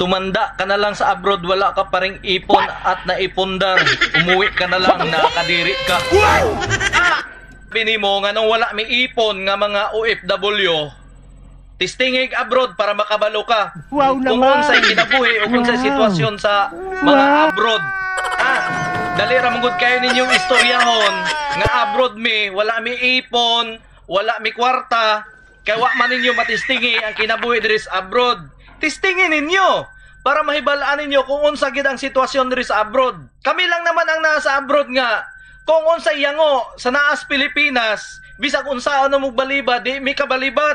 Tumanda ka na lang sa abroad, wala ka pa ring ipon at naipundar. Umuwi ka na lang, nakakadiri ka. Bini mo nga nung wala may ipon nga mga OFW, tistingig abroad para makabalo ka. Wow Kung naman! unsay kinabuhi o kung unsay sitwasyon sa mga abroad. Dali ra mangud kayo ninyong istoryahon nga abroad mi, wala mi ipon, wala mi kwarta, kay wa man ninyo matistingi ang kinabuhi diri sa abroad. Tistingin ninyo para mahibalaan ninyo kung unsa gid ang sitwasyon diri sa abroad. Kami lang naman ang nasa abroad nga kung unsay yango sa naas Pilipinas, bisag unsa ano mo balibad, di mi kabalibad.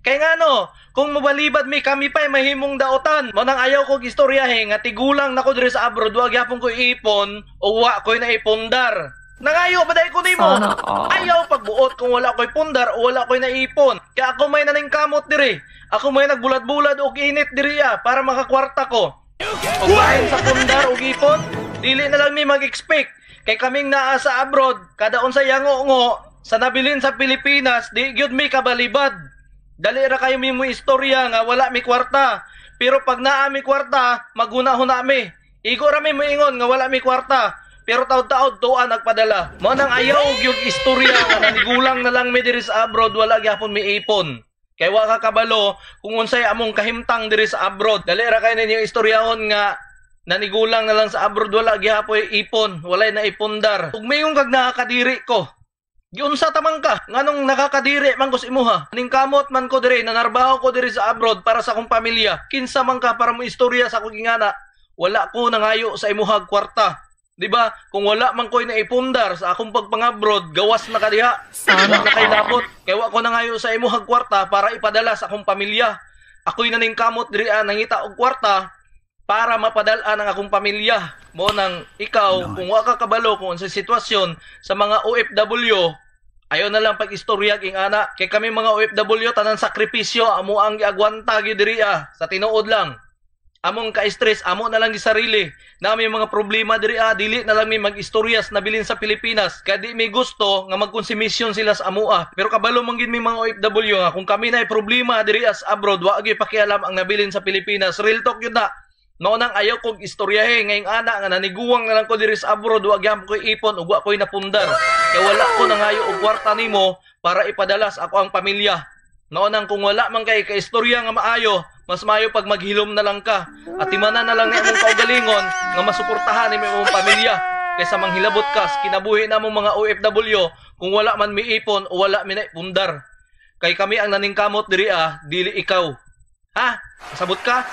Kay nga no, kung mabalibad mi kami pa'y mahimong daotan. Mo nang ayaw ko istoryahe nga tigulang nako diri sa abroad, wa gyapon ko ipon o wa ko naipundar. Nangayo ba dahil ko nimo? Ayaw pagbuot kung wala ko'y pundar o wala ko'y naipon. Kaya ako may naningkamot diri. Ako may nagbulad-bulad o init diri para makakwarta ko. O bahin sa pundar o ipon, dili na lang mi mag-expect. Kay kaming naa sa abroad, kada unsa yango-ngo sa nabilin sa Pilipinas, di gyud mi kabalibad. Dali ra kayo mi mo istorya nga wala mi kwarta. Pero pag naa mi kwarta, magunahon na mi. Igo ra mi moingon nga wala mi kwarta. Pero taod-taod tuan nagpadala. Mo nang ayaw gyud istorya nga nanigulang na lang mi diri sa abroad, wala gyapon mi ipon. Kay wa ka kabalo kung unsay among kahimtang diri sa abroad. Dali ra kay ninyo istoryahon nga nanigulang na lang sa abroad, wala gyapon ipon, walay na ipundar. Ug mayong kag nakakadiri ko. Giunsa tamang ka nganong nakakadiri man ko sa imuha. Ning kamot man ko diri, nanarbaho ko diri sa abroad para sa akong pamilya. Kinsa man ka para mo istorya sa akong ingana, wala ko nangayo sa imuhag kwarta. Diba? Kung wala man ko'y naipundar sa akong pagpang-abroad, gawas na kadiha. Wala na kay dapat. Kaya wa ko nangayo sa imuhag kwarta para ipadala sa akong pamilya. Ako'y naningkamot diri nangita og kwarta para mapadala ang akong pamilya. Mo nang ikaw, kung wa ka kabalo kung sa sitwasyon sa mga OFW, ayaw na lang pag-istorya king ana. Kay kami mga OFW, tanan sakripisyo, amo ang giagwanta gyud diri sa tinuod lang. Among ka-stress, amo na lang di sarili. Na may mga problema diri dili na lang may mag-istoryas na bilin sa Pilipinas. Kaya di may gusto nga magkonsumisyon sila sa amua. Pero kabalo man gid may mga OFW nga kung kami na ay problema diri as abroad, wa gyud pakialam ang nabilin sa Pilipinas. Real talk yun na. Noon ang ayaw kong istoryahe ngayong ana nga naniguwang na lang ko diri sa abroad, wa gyapon ko ipon ug wa ko'y napundar. Kaya wala ko nangayo og kwarta nimo para ipadala sa ako ang pamilya. Noon ang kung wala man kay kaistorya nga maayo, mas maayo pag maghilom na lang ka. At timanan na lang ni among kaugalingon nga masuportahan ni imong pamilya. Kaysa manghilabot ka sa kinabuhi namong mga OFW kung wala man mi ipon o wala mi naipundar. Kay kami ang naningkamot diri dili ikaw. Ha? Kasabot ka?